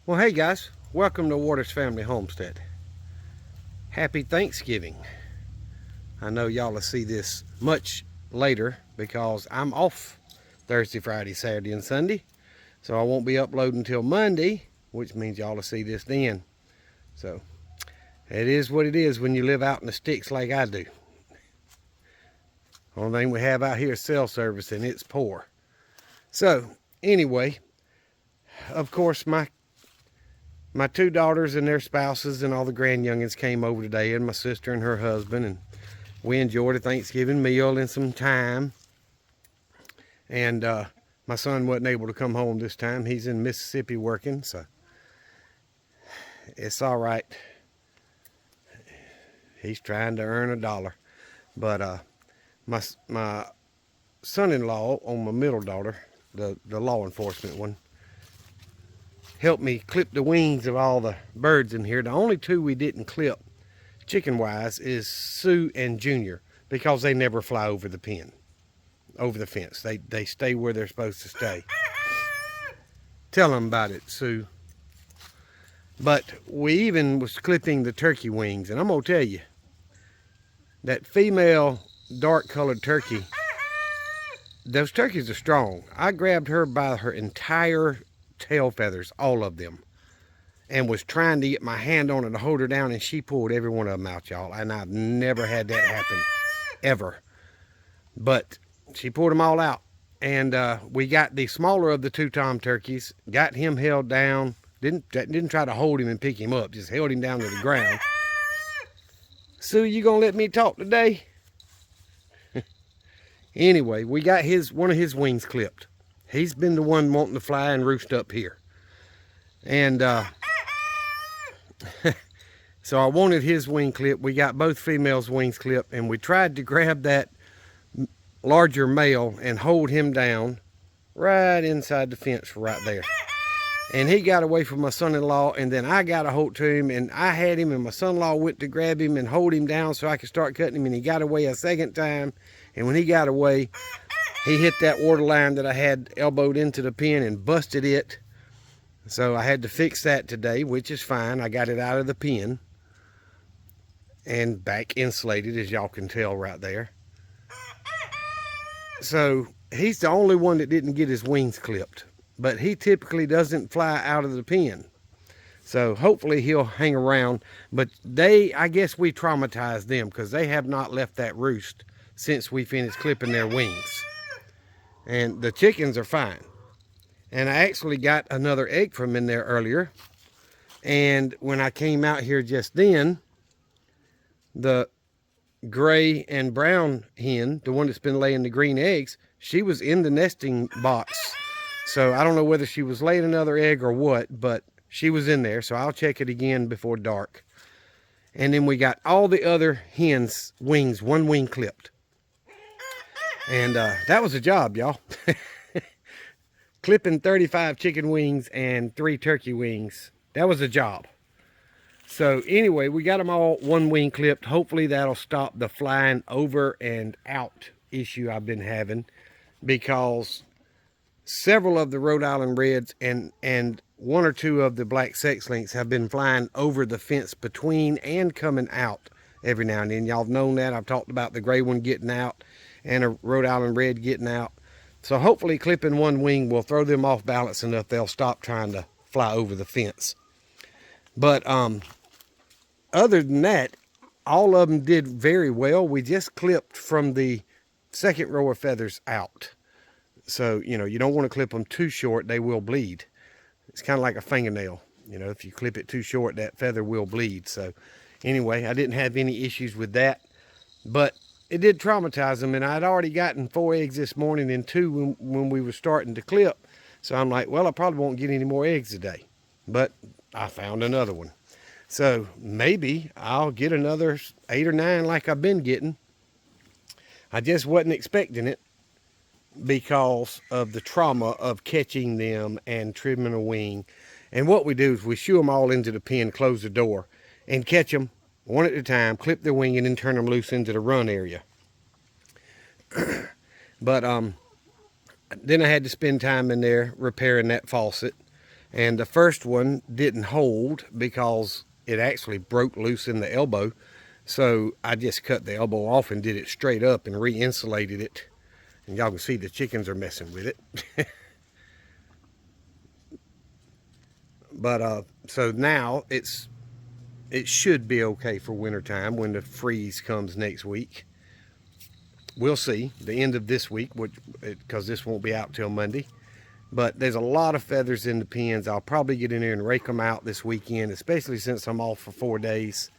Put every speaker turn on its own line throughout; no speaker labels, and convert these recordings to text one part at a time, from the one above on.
Well, hey guys, welcome to Waters Family Homestead. Happy Thanksgiving. I know y'all will see this much later because I'm off Thursday, Friday, Saturday, and Sunday. So I won't be uploading until Monday, which means y'all will see this then. So it is what it is when you live out in the sticks like I do. Only thing we have out here is cell service, and it's poor. So anyway, of course my two daughters and their spouses and all the grandyoungins came over today, and my sister and her husband, and we enjoyed a Thanksgiving meal and some time. And my son wasn't able to come home this time. He's in Mississippi working, so it's all right. He's trying to earn a dollar. But my son-in-law on my middle daughter, the law enforcement one, helped me clip the wings of all the birds in here. The only two we didn't clip chicken wise is Sue and Junior, because they never fly over the pen, over the fence. They stay where they're supposed to stay. Tell them about it, Sue. But we even was clipping the turkey wings, and I'm gonna tell you, that female dark colored turkey, those turkeys are strong. I grabbed her by her entire tail feathers, all of them, and was trying to get my hand on her to hold her down, and she pulled every one of them out, y'all. And I've never had that happen, ever. But she pulled them all out, and we got the smaller of the two tom turkeys, got him held down. Didn't try to hold him and pick him up, just held him down to the ground. Sue, you gonna let me talk today? Anyway, we got one of his wings clipped. He's been the one wanting to fly and roost up here. And so I wanted his wing clipped. We got both females' wings clipped, and we tried to grab that larger male and hold him down right inside the fence right there. And he got away from my son-in-law, and then I got a hold to him, and I had him, and my son-in-law went to grab him and hold him down so I could start cutting him, and he got away a second time. And when he got away, he hit that water line that I had elbowed into the pen and busted it. So I had to fix that today, which is fine. I got it out of the pen and back insulated, as y'all can tell right there. So he's the only one that didn't get his wings clipped, but he typically doesn't fly out of the pen. So hopefully he'll hang around. But I guess we traumatized them, because they have not left that roost since we finished clipping their wings. And the chickens are fine. And I actually got another egg from in there earlier. And when I came out here just then, the gray and brown hen, the one that's been laying the green eggs, she was in the nesting box. So I don't know whether she was laying another egg or what, but she was in there. So I'll check it again before dark. And then we got all the other hens' wings, one wing clipped. And that was a job, y'all. Clipping 35 chicken wings and 3 turkey wings. That was a job. So anyway, we got them all one wing clipped. Hopefully that'll stop the flying over and out issue I've been having, because several of the Rhode Island Reds and one or two of the black sex links have been flying over the fence between and coming out every now and then. Y'all have known that. I've talked about the gray one getting out and a Rhode Island Red getting out. So hopefully clipping one wing will throw them off balance enough they'll stop trying to fly over the fence. But other than that, all of them did very well. We just clipped from the second row of feathers out. So, you know, you don't want to clip them too short. They will bleed. It's kind of like a fingernail. You know, if you clip it too short, that feather will bleed. So anyway, I didn't have any issues with that. But it did traumatize them, and I'd already gotten 4 eggs this morning and 2 when we were starting to clip. So I'm like, well, I probably won't get any more eggs today. But I found another one. So maybe I'll get another 8 or 9 like I've been getting. I just wasn't expecting it because of the trauma of catching them and trimming a wing. And what we do is we shoo them all into the pen, close the door, and catch them one at a time, clip their wing, and then turn them loose into the run area. But then I had to spend time in there repairing that faucet. And the first one didn't hold because it actually broke loose in the elbow. So I just cut the elbow off and did it straight up and re-insulated it. And y'all can see the chickens are messing with it. But so now it should be okay for wintertime when the freeze comes next week. We'll see the end of this week, because this won't be out till Monday. But there's a lot of feathers in the pens. I'll probably get in there and rake them out this weekend, especially since I'm off for 4 days.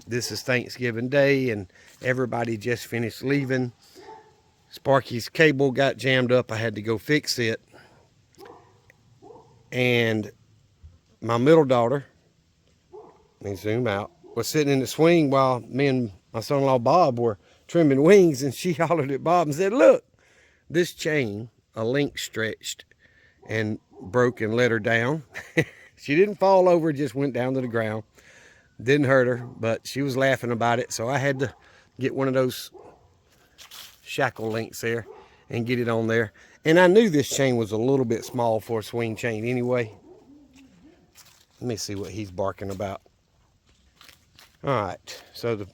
This is Thanksgiving Day, and everybody just finished leaving. Sparky's cable got jammed up. I had to go fix it. And my middle daughter, let me zoom out, was sitting in the swing while me and my son-in-law Bob were trimming wings, and she hollered at Bob and said, "Look, this chain, a link stretched and broke and let her down." She didn't fall over, just went down to the ground. Didn't hurt her, but she was laughing about it, so I had to get one of those shackle links there and get it on there. And I knew this chain was a little bit small for a swing chain anyway. Let me see what he's barking about. All right, so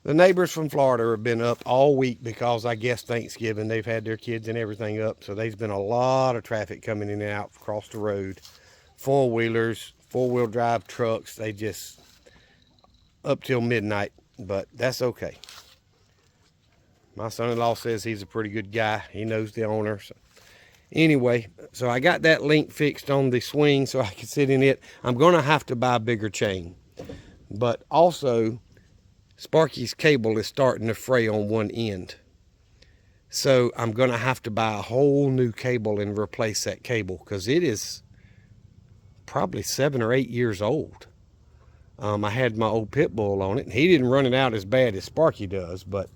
the neighbors from Florida have been up all week because I guess Thanksgiving, they've had their kids and everything up. So there's been a lot of traffic coming in and out across the road. Four-wheelers, four-wheel drive trucks, they just up till midnight, but that's okay. My son-in-law says he's a pretty good guy. He knows the owner. So anyway, so I got that link fixed on the swing so I can sit in it. I'm going to have to buy a bigger chain. But also, Sparky's cable is starting to fray on one end. So I'm going to have to buy a whole new cable and replace that cable because it is probably 7 or 8 years old. I had my old pit bull on it, and he didn't run it out as bad as Sparky does, but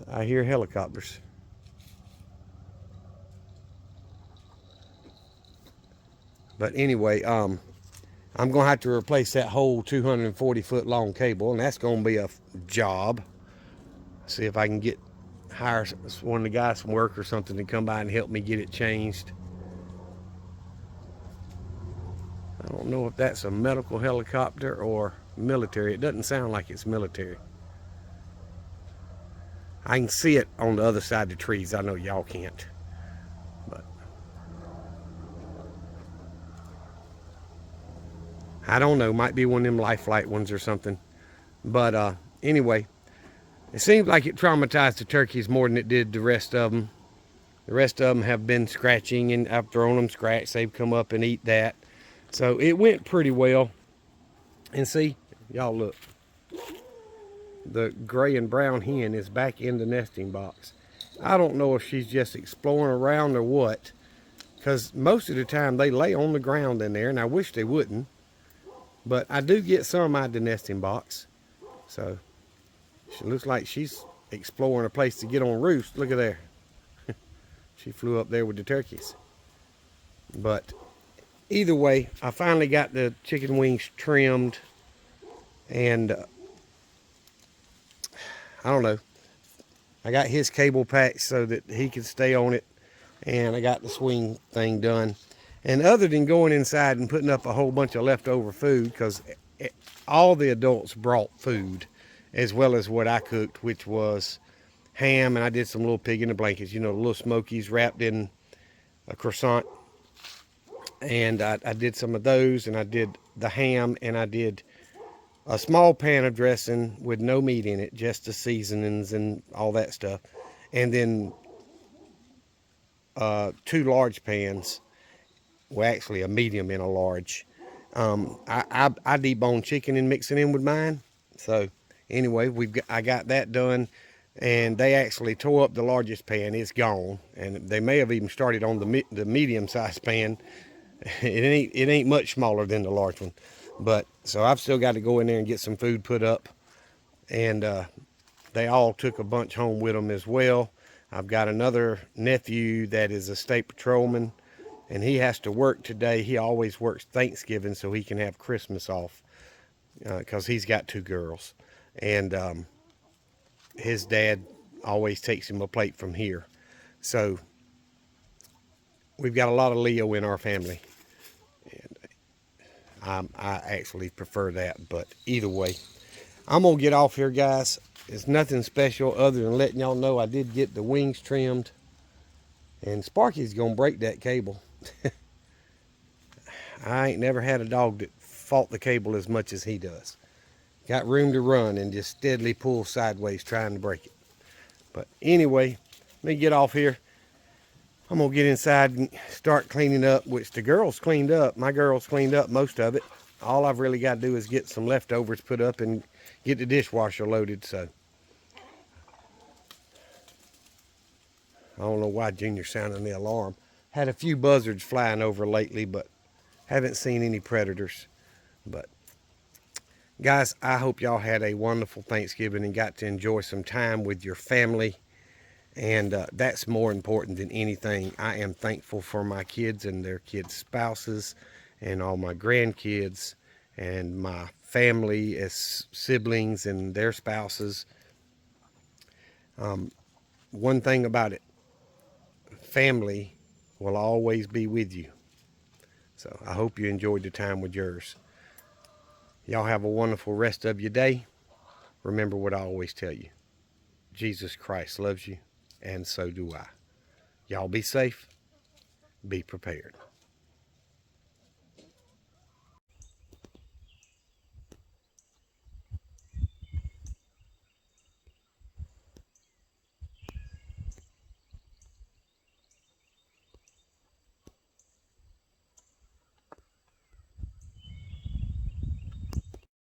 I hear helicopters. But anyway, I'm going to have to replace that whole 240-foot long cable, and that's going to be a job. See if I can hire one of the guys from work or something to come by and help me get it changed. I don't know if that's a medical helicopter or military. It doesn't sound like it's military. I can see it on the other side of the trees. I know y'all can't. But I don't know. Might be one of them life flight ones or something. But anyway, it seems like it traumatized the turkeys more than it did the rest of them. The rest of them have been scratching, and I've thrown them scratch. They've come up and eat that. So it went pretty well. And see, y'all look. The gray and brown hen is back in the nesting box. I don't know if she's just exploring around or what, because most of the time they lay on the ground in there, and I wish they wouldn't. But I do get some out of the nesting box. So she looks like she's exploring a place to get on roost. Look at there. She flew up there with the turkeys. But either way, I finally got the chicken wings trimmed, and I don't know. I got his cable patched so that he could stay on it, and I got the swing thing done. And other than going inside and putting up a whole bunch of leftover food, because all the adults brought food as well as what I cooked, which was ham, and I did some little pig in the blankets, you know, the little smokies wrapped in a croissant. And I did some of those, and I did the ham, and I did a small pan of dressing with no meat in it, just the seasonings and all that stuff. And then 2 large pans. Well, actually a medium and a large. I debone chicken and mix it in with mine. So anyway, I got that done, and they actually tore up the largest pan. It's gone, and they may have even started on the medium-sized pan. It ain't much smaller than the large one. But so I've still got to go in there and get some food put up, and they all took a bunch home with them as well. I've got another nephew that is a state patrolman, and he has to work today. He always works Thanksgiving so he can have Christmas off, because he's got 2 girls, and his dad always takes him a plate from here. So we've got a lot of Leo in our family. And I actually prefer that, but either way, I'm going to get off here, guys. It's nothing special other than letting y'all know I did get the wings trimmed. And Sparky's going to break that cable. I ain't never had a dog that fought the cable as much as he does. Got room to run and just steadily pull sideways trying to break it. But anyway, let me get off here. I'm going to get inside and start cleaning up, which the girls cleaned up. My girls cleaned up most of it. All I've really got to do is get some leftovers put up and get the dishwasher loaded. So I don't know why Junior's sounding the alarm. Had a few buzzards flying over lately, but haven't seen any predators. But guys, I hope y'all had a wonderful Thanksgiving and got to enjoy some time with your family. And that's more important than anything. I am thankful for my kids and their kids' spouses and all my grandkids and my family as siblings and their spouses. One thing about it, family will always be with you. So I hope you enjoyed the time with yours. Y'all have a wonderful rest of your day. Remember what I always tell you. Jesus Christ loves you, and so do I. Y'all be safe. Be prepared.